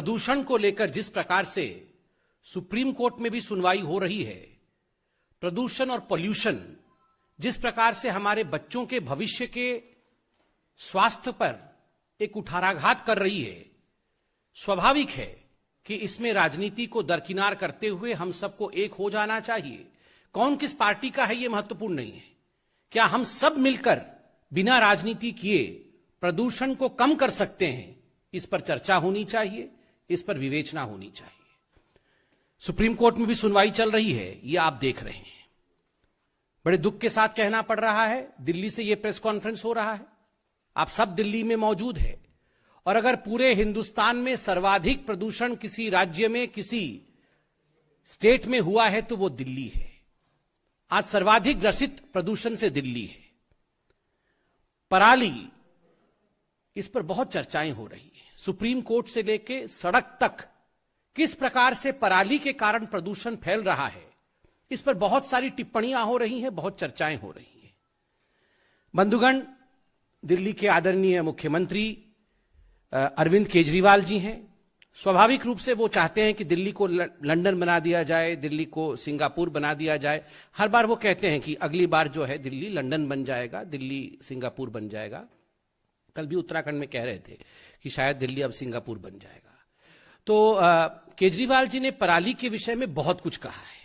प्रदूषण को लेकर जिस प्रकार से सुप्रीम कोर्ट में भी सुनवाई हो रही है, प्रदूषण और पॉल्यूशन जिस प्रकार से हमारे बच्चों के भविष्य के स्वास्थ्य पर एक कुठाराघात कर रही है, स्वाभाविक है कि इसमें राजनीति को दरकिनार करते हुए हम सबको एक हो जाना चाहिए। कौन किस पार्टी का है यह महत्वपूर्ण नहीं है। क्या हम सब मिलकर बिना राजनीति किए प्रदूषण को कम कर सकते हैं, इस पर चर्चा होनी चाहिए, इस पर विवेचना होनी चाहिए। सुप्रीम कोर्ट में भी सुनवाई चल रही है, यह आप देख रहे हैं। बड़े दुख के साथ कहना पड़ रहा है, दिल्ली से यह प्रेस कॉन्फ्रेंस हो रहा है, आप सब दिल्ली में मौजूद है। और अगर पूरे हिंदुस्तान में सर्वाधिक प्रदूषण किसी राज्य में, किसी स्टेट में हुआ है तो वो दिल्ली है। आज सर्वाधिक ग्रसित प्रदूषण से दिल्ली है। पराली, इस पर बहुत चर्चाएं हो रही हैं। सुप्रीम कोर्ट से लेकर सड़क तक किस प्रकार से पराली के कारण प्रदूषण फैल रहा है, इस पर बहुत सारी टिप्पणियां हो रही हैं, बहुत चर्चाएं हो रही हैं। बंधुगण, दिल्ली के आदरणीय मुख्यमंत्री अरविंद केजरीवाल जी हैं। स्वाभाविक रूप से वो चाहते हैं कि दिल्ली को लंदन बना दिया जाए, दिल्ली को सिंगापुर बना दिया जाए। हर बार वो कहते हैं कि अगली बार जो है दिल्ली लंदन बन जाएगा, दिल्ली सिंगापुर बन जाएगा। कल भी उत्तराखंड में कह रहे थे कि शायद दिल्ली अब सिंगापुर बन जाएगा। तो केजरीवाल जी ने पराली के विषय में बहुत कुछ कहा है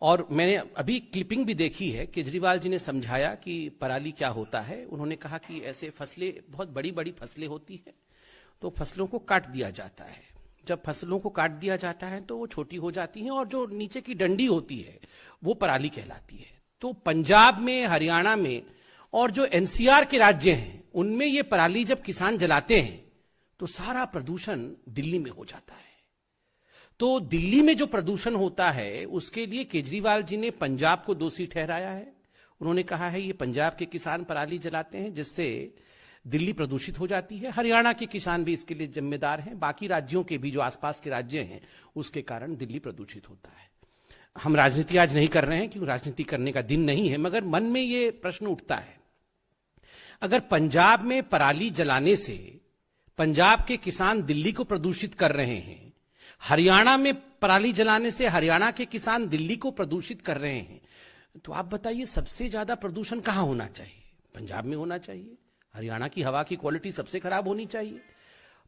और मैंने अभी क्लिपिंग भी देखी है। केजरीवाल जी ने समझाया कि पराली क्या होता है। उन्होंने कहा कि ऐसे फसलें, बहुत बड़ी बड़ी फसलें होती हैं, तो फसलों को काट दिया जाता है। जब फसलों को काट दिया जाता है तो वो छोटी हो जाती हैं और जो नीचे की डंडी होती है वो पराली कहलाती है। तो पंजाब में, हरियाणा में और जो एनसीआर के राज्य हैं उनमें ये पराली जब किसान जलाते हैं तो सारा प्रदूषण दिल्ली में हो जाता है। तो दिल्ली में जो प्रदूषण होता है उसके लिए केजरीवाल जी ने पंजाब को दोषी ठहराया है। उन्होंने कहा है ये पंजाब के किसान पराली जलाते हैं जिससे दिल्ली प्रदूषित हो जाती है। हरियाणा के किसान भी इसके लिए जिम्मेदार हैं, बाकी राज्यों के भी जो आसपास के राज्य हैं उसके कारण दिल्ली प्रदूषित होता है। हम राजनीति आज नहीं कर रहे हैं क्योंकि राजनीति करने का दिन नहीं है, मगर मन में ये प्रश्न उठता है, अगर पंजाब में पराली जलाने से पंजाब के किसान दिल्ली को प्रदूषित कर रहे हैं, हरियाणा में पराली जलाने से हरियाणा के किसान दिल्ली को प्रदूषित कर रहे हैं, तो आप बताइए सबसे ज्यादा प्रदूषण कहां होना चाहिए? पंजाब में होना चाहिए। हरियाणा की हवा की क्वालिटी सबसे खराब होनी चाहिए,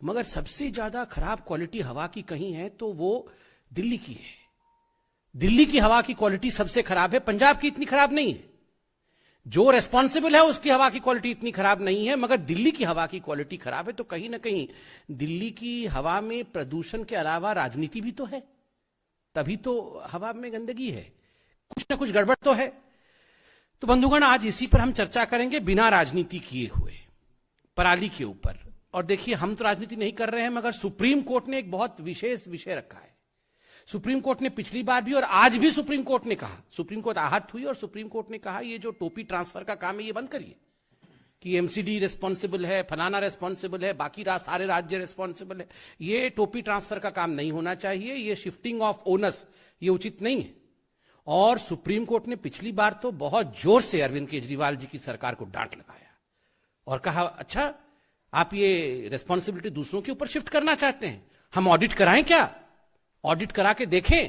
मगर सबसे ज्यादा खराब क्वालिटी हवा की कहीं है तो वो दिल्ली की है। दिल्ली की हवा की क्वालिटी सबसे खराब है, पंजाब की इतनी खराब नहीं है। जो रेस्पॉन्सिबल है उसकी हवा की क्वालिटी इतनी खराब नहीं है, मगर दिल्ली की हवा की क्वालिटी खराब है। तो कहीं ना कहीं दिल्ली की हवा में प्रदूषण के अलावा राजनीति भी तो है, तभी तो हवा में गंदगी है, कुछ ना कुछ गड़बड़ तो है। तो बंधुगण, आज इसी पर हम चर्चा करेंगे बिना राजनीति किए हुए, पराली के ऊपर। और देखिए, हम तो राजनीति नहीं कर रहे हैं, मगर सुप्रीम कोर्ट ने एक बहुत विशेष विषय रखा है। सुप्रीम कोर्ट ने पिछली बार भी और आज भी सुप्रीम कोर्ट ने कहा, सुप्रीम कोर्ट आहत हुई और सुप्रीम कोर्ट ने कहा ये जो टोपी ट्रांसफर का काम है ये बंद करिए, कि एमसीडी रिस्पॉन्सिबल है, फलाना रिस्पॉन्सिबल है, बाकी सारे राज्य रिस्पॉन्सिबल है। ये टोपी ट्रांसफर का काम नहीं होना चाहिए, ये शिफ्टिंग ऑफ ओनर्स ये उचित नहीं है। और सुप्रीम कोर्ट ने पिछली बार तो बहुत जोर से अरविंद केजरीवाल जी की सरकार को डांट लगाया और कहा, अच्छा आप ये रिस्पॉन्सिबिलिटी दूसरों के ऊपर शिफ्ट करना चाहते हैं, हम ऑडिट कराएं क्या? ऑडिट करा के देखें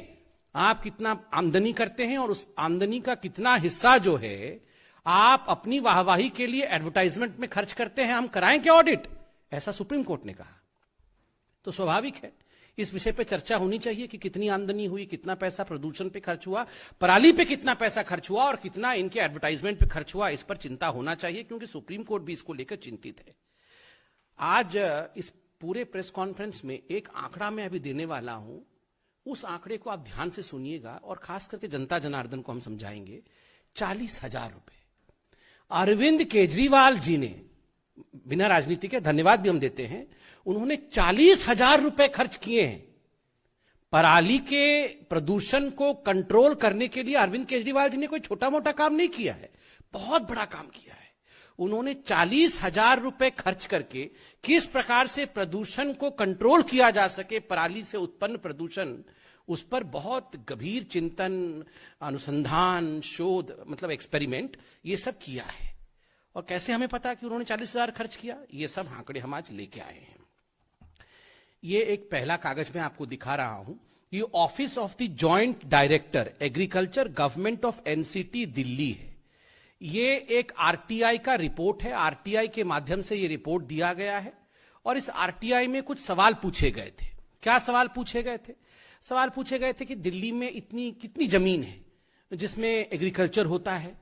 आप कितना आमदनी करते हैं और उस आमदनी का कितना हिस्सा जो है आप अपनी वाहवाही के लिए एडवर्टाइजमेंट में खर्च करते हैं, हम कराएं क्या ऑडिट? ऐसा सुप्रीम कोर्ट ने कहा। तो स्वाभाविक है इस विषय पे चर्चा होनी चाहिए कि कितनी आमदनी हुई, कितना पैसा प्रदूषण पे खर्च हुआ, पराली पे कितना पैसा खर्च हुआ और कितना इनके एडवर्टाइजमेंट पे खर्च हुआ। इस पर चिंता होना चाहिए क्योंकि सुप्रीम कोर्ट भी इसको लेकर चिंतित है। आज इस पूरे प्रेस कॉन्फ्रेंस में एक आंकड़ा मैं अभी देने वाला हूं, उस आंकड़े को आप ध्यान से सुनिएगा और खास करके जनता जनार्दन को हम समझाएंगे। 40,000 रुपए अरविंद केजरीवाल जी ने, बिना राजनीति के धन्यवाद भी हम देते हैं, उन्होंने 40,000 रुपए खर्च किए हैं पराली के प्रदूषण को कंट्रोल करने के लिए। अरविंद केजरीवाल जी ने कोई छोटा मोटा काम नहीं किया है, बहुत बड़ा काम किया है। उन्होंने 40,000 रुपए खर्च करके किस प्रकार से प्रदूषण को कंट्रोल किया जा सके, पराली से उत्पन्न प्रदूषण, उस पर बहुत गंभीर चिंतन, अनुसंधान, शोध, मतलब एक्सपेरिमेंट, ये सब किया है। और कैसे हमें पता कि उन्होंने 40,000 खर्च किया? ये सब आंकड़े हम आज लेके आए हैं। ये एक पहला कागज मैं आपको दिखा रहा हूं। ये office of the joint director agriculture government of NCT Delhi है। ये एक आरटीआई का रिपोर्ट है। आरटीआई के माध्यम से ये रिपोर्ट दिया गया है और इस आरटीआई में कुछ सवाल पूछे गए थे। क्या सवाल पूछे गए थे? सवाल पूछे गए थे कि दिल्ली में इतनी कितनी जमीन है जिसमें एग्रीकल्चर होता है,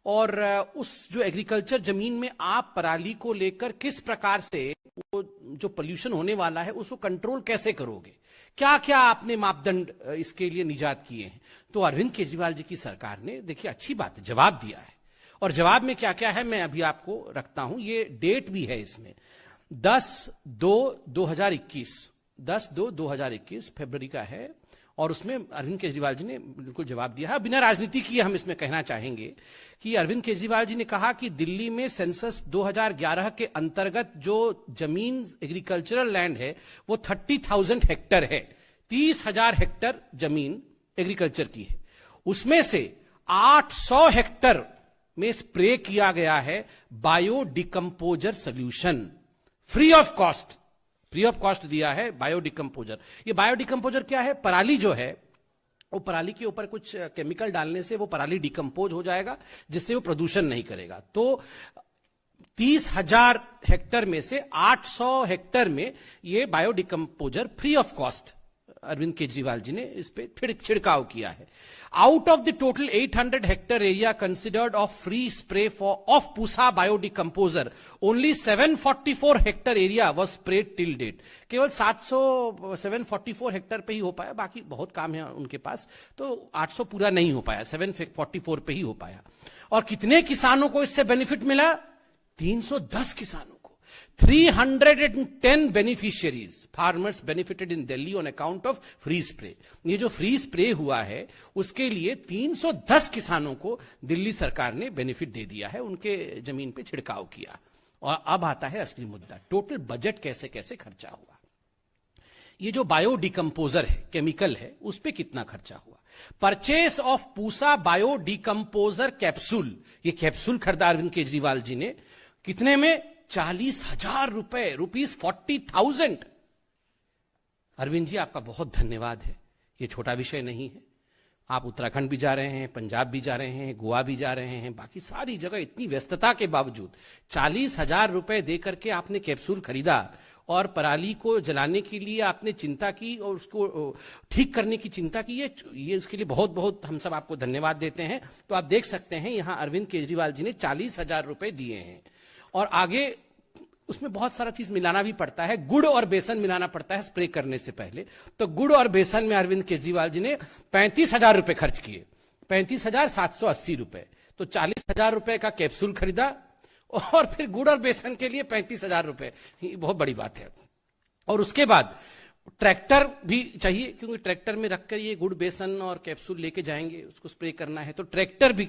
और उस जो एग्रीकल्चर जमीन में आप पराली को लेकर किस प्रकार से वो जो पोल्यूशन होने वाला है उसको कंट्रोल कैसे करोगे, क्या क्या आपने मापदंड इसके लिए निजात किए हैं। तो अरविंद केजरीवाल जी की सरकार ने, देखिए अच्छी बात है, जवाब दिया है। और जवाब में क्या क्या है मैं अभी आपको रखता हूं, ये डेट भी है इसमें, 10/2/2021 फरवरी का है। और उसमें अरविंद केजरीवाल जी ने बिल्कुल जवाब दिया है। बिना राजनीति किए हम इसमें कहना चाहेंगे कि अरविंद केजरीवाल जी ने कहा कि दिल्ली में सेंसस 2011 के अंतर्गत जो जमीन एग्रीकल्चरल लैंड है वो 30,000 हेक्टर है। 30,000 हेक्टर जमीन एग्रीकल्चर की है। उसमें से 800 हेक्टर में स्प्रे किया गया है bio decomposer solution, free of cost दिया है बायो डिकम्पोजर। ये बायो डिकम्पोजर क्या है? पराली जो है वो पराली के ऊपर कुछ केमिकल डालने से वो पराली डिकम्पोज हो जाएगा, जिससे वो प्रदूषण नहीं करेगा। तो 30,000 हेक्टर में से 800 हेक्टर में ये bio decomposer free of cost Arvind Kejriwal ji ने इस पे छिड़काव किया है। Out of the total 800 hectare area considered of free spray for of Pusa biodecomposer, only 744 hectare area was spread till date. केवल 744 हेक्टर पे ही हो पाया, बाकी बहुत काम है उनके पास, तो 800 पूरा नहीं हो पाया, 744 पे ही हो पाया। और कितने किसानों को इससे बेनिफिट मिला? 310 किसानों को। 310 beneficiaries farmers benefited in Delhi on account of free spray. ये जो फ्री स्प्रे हुआ है उसके लिए 310 किसानों को दिल्ली सरकार ने बेनिफिट दे दिया है, उनके जमीन पे छिड़काव किया। और अब आता है असली मुद्दा, टोटल बजट कैसे कैसे खर्चा हुआ। ये जो बायो डिकम्पोजर है, केमिकल है, उस पर कितना खर्चा हुआ? Purchase of Pusa bio decomposer capsule, ये कैप्सूल खरीदा अरविंद केजरीवाल जी ने, कितने में? 40,000 रुपए, ₹40,000। अरविंद जी आपका बहुत धन्यवाद है। ये छोटा विषय नहीं है। आप उत्तराखंड भी जा रहे हैं, पंजाब भी जा रहे हैं, गोवा भी जा रहे हैं, बाकी सारी जगह इतनी व्यस्तता के बावजूद 40,000 रुपए देकर के आपने कैप्सूल खरीदा और पराली को जलाने के लिए आपने चिंता की और उसको ठीक करने की चिंता की। ये इसके लिए बहुत बहुत हम सब आपको धन्यवाद देते हैं। तो आप देख सकते हैं यहां अरविंद केजरीवाल जी ने 40,000 रुपए दिए हैं। और आगे उसमें बहुत सारा चीज मिलाना भी पड़ता है, गुड़ और बेसन मिलाना पड़ता है स्प्रे करने से पहले। तो गुड़ और बेसन में अरविंद केजरीवाल जी ने 35,000 रुपए खर्च किए, 35,780 रुपए। तो 40,000 रुपए का कैप्सूल खरीदा और फिर गुड़ और बेसन के लिए 35,000 रुपए, बहुत बड़ी बात है। और उसके बाद ट्रैक्टर भी चाहिए, क्योंकि ट्रैक्टर में रखकर ये गुड़ बेसन और कैप्सूल लेके जाएंगे, उसको स्प्रे करना है, तो ट्रैक्टर भी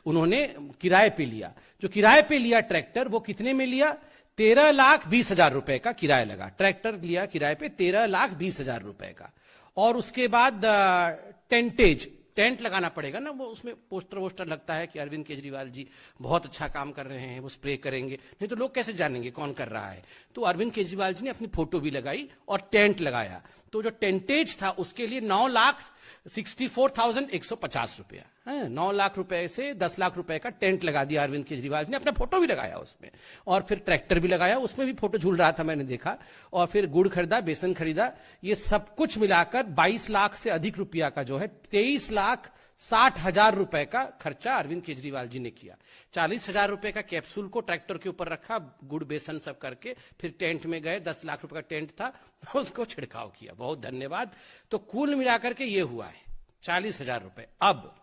उन्होंने किराए पे लिया। जो किराए पे लिया ट्रैक्टर, वो कितने में लिया? 13,20,000 रुपए का किराया लगा। ट्रैक्टर लिया किराए पे 13,20,000 रुपए का। और उसके बाद टेंट लगाना पड़ेगा ना, वो उसमें पोस्टर वोस्टर लगता है कि अरविंद केजरीवाल जी बहुत अच्छा काम कर रहे हैं, वो स्प्रे करेंगे, नहीं तो लोग कैसे जानेंगे कौन कर रहा है। तो अरविंद केजरीवाल जी ने अपनी फोटो भी लगाई और टेंट लगाया। तो जो टेंटेज था उसके लिए 9,64,150 रुपया, 9 लाख रुपए से 10 लाख रुपए का टेंट लगा दिया अरविंद केजरीवाल जी ने। अपना फोटो भी लगाया उसमें, और फिर ट्रैक्टर भी लगाया, उसमें भी फोटो झूल रहा था मैंने देखा। और फिर गुड़ खरीदा, बेसन खरीदा, ये सब कुछ मिलाकर 22 लाख से अधिक रुपया का जो है 23,60,000 रुपए का खर्चा अरविंद केजरीवाल जी ने किया। 40,000 रुपए का कैप्सूल को ट्रैक्टर के ऊपर रखा, गुड़ बेसन सब करके, फिर टेंट में गए, 10 लाख रुपए का टेंट था, उसको छिड़काव किया। बहुत धन्यवाद। तो कुल मिलाकर के ये हुआ है 40,000 रुपए। अब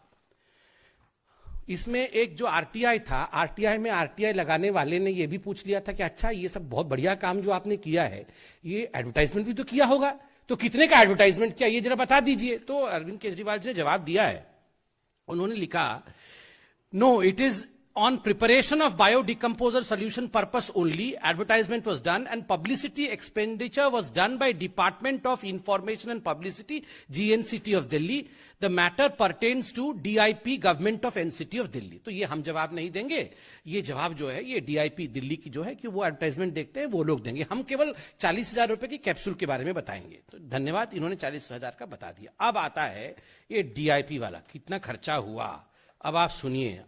इसमें एक जो आरटीआई था, आरटीआई में आरटीआई लगाने वाले ने यह भी पूछ लिया था कि अच्छा ये सब बहुत बढ़िया काम जो आपने किया है, ये एडवर्टाइजमेंट भी तो किया होगा, तो कितने का एडवर्टाइजमेंट किया ये जरा बता दीजिए। तो अरविंद केजरीवाल जी ने जवाब दिया है। उन्होंने लिखा, no it is on preparation of biodecomposer solution purpose only, advertisement was done and publicity expenditure was done by Department of Information and Publicity, GNCT of Delhi. The matter pertains to DIP, Government of NCT of Delhi. तो ये हम जवाब नहीं देंगे, ये जवाब जो है ये DIP दिल्ली की जो है कि वो एडवर्टाइजमेंट देखते हैं वो लोग देंगे, हम केवल 40,000 रुपए की कैप्सूल के बारे में बताएंगे। तो धन्यवाद, इन्होंने 40,000 का बता दिया। अब आता है ये DIP वाला, कितना खर्चा हुआ। अब आप सुनिए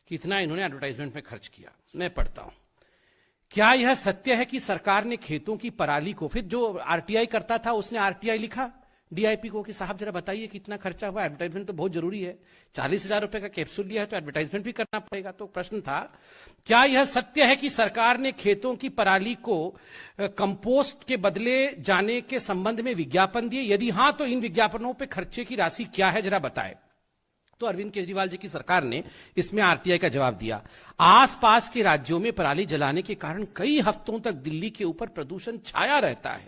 कितना इन्होंने एडवर्टाइजमेंट में खर्च किया। मैं पढ़ता हूं। क्या यह सत्य है कि सरकार ने खेतों की पराली को, फिर जो आरटीआई करता था उसने आरटीआई लिखा डीआईपी को कि साहब जरा बताइए कितना खर्चा हुआ। एडवर्टाइजमेंट तो बहुत जरूरी है, 40,000 रुपए का कैप्सूल लिया है तो एडवर्टाइजमेंट भी करना पड़ेगा। तो प्रश्न था, क्या यह सत्य है कि सरकार ने खेतों की पराली को कंपोस्ट के बदले जाने के संबंध में विज्ञापन दिए? यदि हां तो इन विज्ञापनों पर खर्चे की राशि क्या है जरा बताएं। तो अरविंद केजरीवाल जी की सरकार ने इसमें आरटीआई का जवाब दिया। आसपास के राज्यों में पराली जलाने के कारण कई हफ्तों तक दिल्ली के ऊपर प्रदूषण छाया रहता है,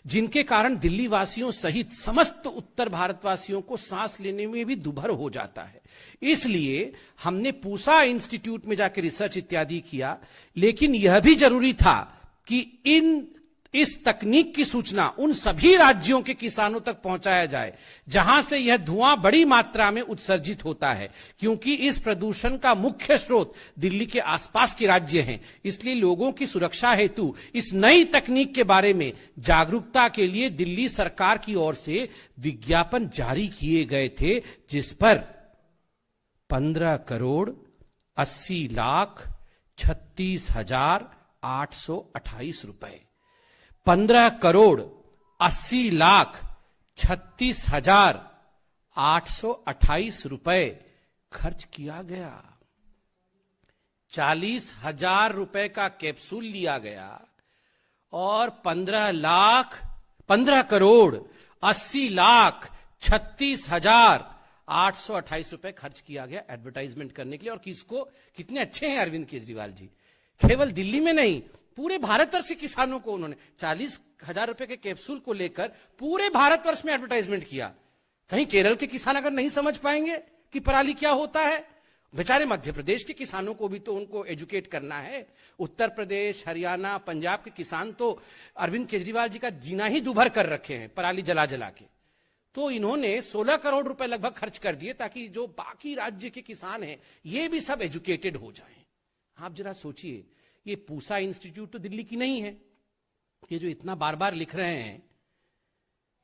जिनके कारण दिल्ली वासियों सहित समस्त उत्तर भारतवासियों को सांस लेने में भी दुभर हो जाता है। इसलिए हमने पूसा इंस्टीट्यूट में जाकर रिसर्च इत्यादि किया, लेकिन यह भी जरूरी था कि इस तकनीक की सूचना उन सभी राज्यों के किसानों तक पहुंचाया जाए जहां से यह धुआं बड़ी मात्रा में उत्सर्जित होता है, क्योंकि इस प्रदूषण का मुख्य स्रोत दिल्ली के आसपास के राज्य हैं। इसलिए लोगों की सुरक्षा हेतु इस नई तकनीक के बारे में जागरूकता के लिए दिल्ली सरकार की ओर से विज्ञापन जारी किए गए थे, जिस पर 15,36,36,828 रुपए, 15,36,36,828 रुपए खर्च किया गया। 40,000 रुपए का कैप्सूल लिया गया और 15,80,36,828 रुपए खर्च किया गया एडवर्टाइजमेंट करने के लिए। और किसको? कितने अच्छे हैं अरविंद केजरीवाल जी, केवल दिल्ली में नहीं पूरे भारतवर्ष के किसानों को उन्होंने 40,000 रुपए के कैप्सूल को लेकर पूरे भारतवर्ष में एडवर्टाइजमेंट किया। कहीं केरल के किसान अगर नहीं समझ पाएंगे कि पराली क्या होता है, बेचारे मध्य प्रदेश के किसानों को भी तो उनको एजुकेट करना है। उत्तर प्रदेश, हरियाणा, पंजाब के किसान तो अरविंद केजरीवाल जी का जीना ही दुभर कर रखे हैं पराली जला जला के। तो इन्होंने 16 करोड़ रुपए लगभग खर्च कर दिए ताकि जो बाकी राज्य के किसान हैं ये भी सब एजुकेटेड हो जाएं। आप जरा सोचिए, ये पूसा इंस्टीट्यूट तो दिल्ली की नहीं है। ये जो इतना बार बार लिख रहे हैं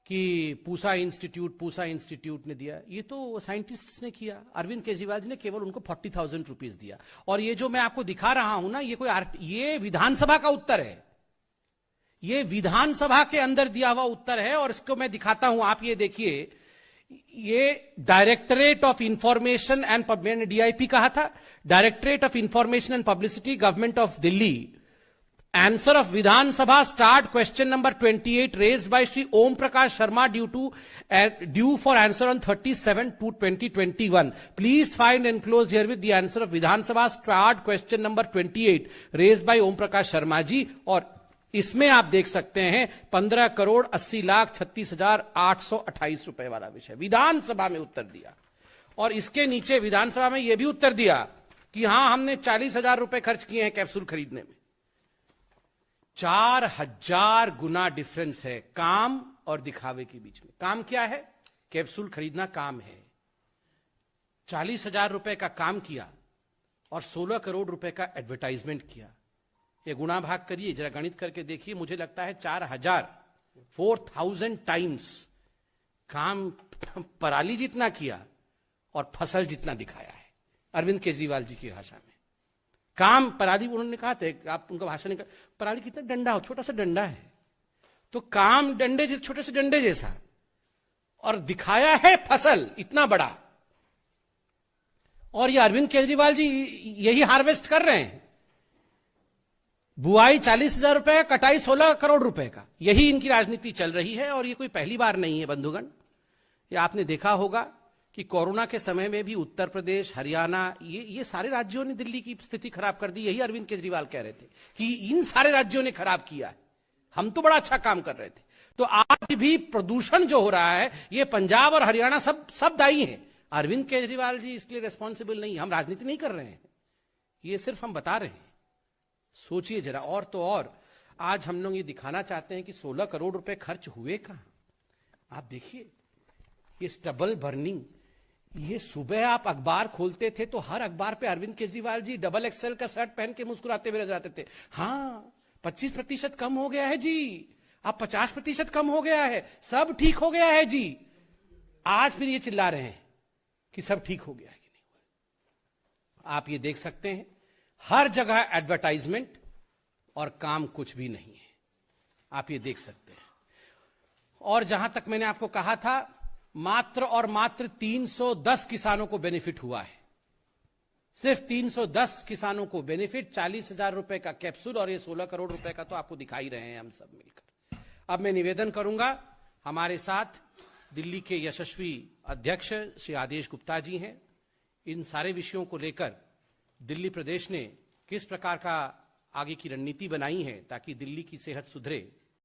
कि पूसा इंस्टीट्यूट ने दिया, ये तो साइंटिस्ट्स ने किया। अरविंद केजरीवाल जी ने केवल उनको 40,000 रुपीज दिया। और ये जो मैं आपको दिखा रहा हूं ना, ये विधानसभा का उत्तर है, ये विधानसभा के अंदर दिया हुआ उत्तर है। और इसको मैं दिखाता हूं, आप ये देखिए, ये डायरेक्टरेट ऑफ इंफॉर्मेशन एंड, मैंने डीआईपी कहा था, directorate of information and publicity, government of Delhi. Answer of Vidhan Sabha start question number 28 raised by Shri Om Prakash Sharma due for answer on 37/2/2021। Please find enclose here with the answer of Vidhan Sabha start question number 28 raised by Om Prakash Sharma ji. और इसमें आप देख सकते हैं 15,80,36,828 रुपए वाला विषय विधानसभा में उत्तर दिया। और इसके नीचे विधानसभा में यह भी उत्तर दिया कि हां हमने 40,000 रुपए खर्च किए हैं कैप्सूल खरीदने में। 4,000 गुना डिफरेंस है काम और दिखावे के बीच में। काम क्या है? कैप्सूल खरीदना काम है। 40,000 रुपए का काम किया और 16 करोड़ रुपए का एडवर्टाइजमेंट किया। ये गुणा भाग करिए, जरा गणित करके देखिए। मुझे लगता है 4,000 टाइम्स काम पराली जितना किया और फसल जितना दिखाया है अरविंद केजरीवाल जी की भाषा में। काम पराली, उन्होंने कहा था, आप उनका भाषण नहीं, पराली कितना डंडा हो, छोटा सा डंडा है, तो काम डंडे जैसे, छोटे से डंडे जैसा, और दिखाया है फसल इतना बड़ा। और ये अरविंद केजरीवाल जी यही हार्वेस्ट कर रहे हैं। बुआई 40,000 रुपए का, कटाई 16 करोड़ रुपए का, यही इनकी राजनीति चल रही है। और ये कोई पहली बार नहीं है बंधुगण। ये आपने देखा होगा कि कोरोना के समय में भी उत्तर प्रदेश, हरियाणा, ये सारे राज्यों ने दिल्ली की स्थिति खराब कर दी। यही अरविंद केजरीवाल कह रहे थे कि इन सारे राज्यों ने खराब किया है, हम तो बड़ा अच्छा काम कर रहे थे। तो आज भी प्रदूषण जो हो रहा है ये पंजाब और हरियाणा सब दायी हैं। अरविंद केजरीवाल जी इसके लिए रेस्पॉन्सिबल नहीं। हम राजनीति नहीं कर रहे हैं, ये सिर्फ हम बता रहे हैं, सोचिए जरा। और तो और आज हम लोग ये दिखाना चाहते हैं कि 16 करोड़ रुपए खर्च हुए कहां। आप देखिए ये स्टबल बर्निंग, ये सुबह आप अखबार खोलते थे तो हर अखबार पे अरविंद केजरीवाल जी डबल एक्सेल का शर्ट पहन के मुस्कुराते हुए नजर आते थे। हाँ 25% कम हो गया है जी, अब 50% कम हो गया है, सब ठीक हो गया है जी। आज फिर ये चिल्ला रहे हैं कि सब ठीक हो गया है कि नहीं हुआ। आप ये देख सकते हैं हर जगह एडवर्टाइजमेंट और काम कुछ भी नहीं है, आप ये देख सकते हैं। और जहां तक मैंने आपको कहा था मात्र और मात्र 310 किसानों को बेनिफिट हुआ है, सिर्फ 310 किसानों को बेनिफिट, 40,000 रुपए का कैप्सूल, और ये 16 करोड़ रुपए का तो आपको दिखाई रहे हैं हम सब मिलकर। अब मैं निवेदन करूंगा, हमारे साथ दिल्ली के यशस्वी अध्यक्ष श्री आदेश गुप्ता जी हैं। इन सारे विषयों को लेकर दिल्ली प्रदेश ने किस प्रकार का आगे की रणनीति बनाई है ताकि दिल्ली की सेहत सुधरे,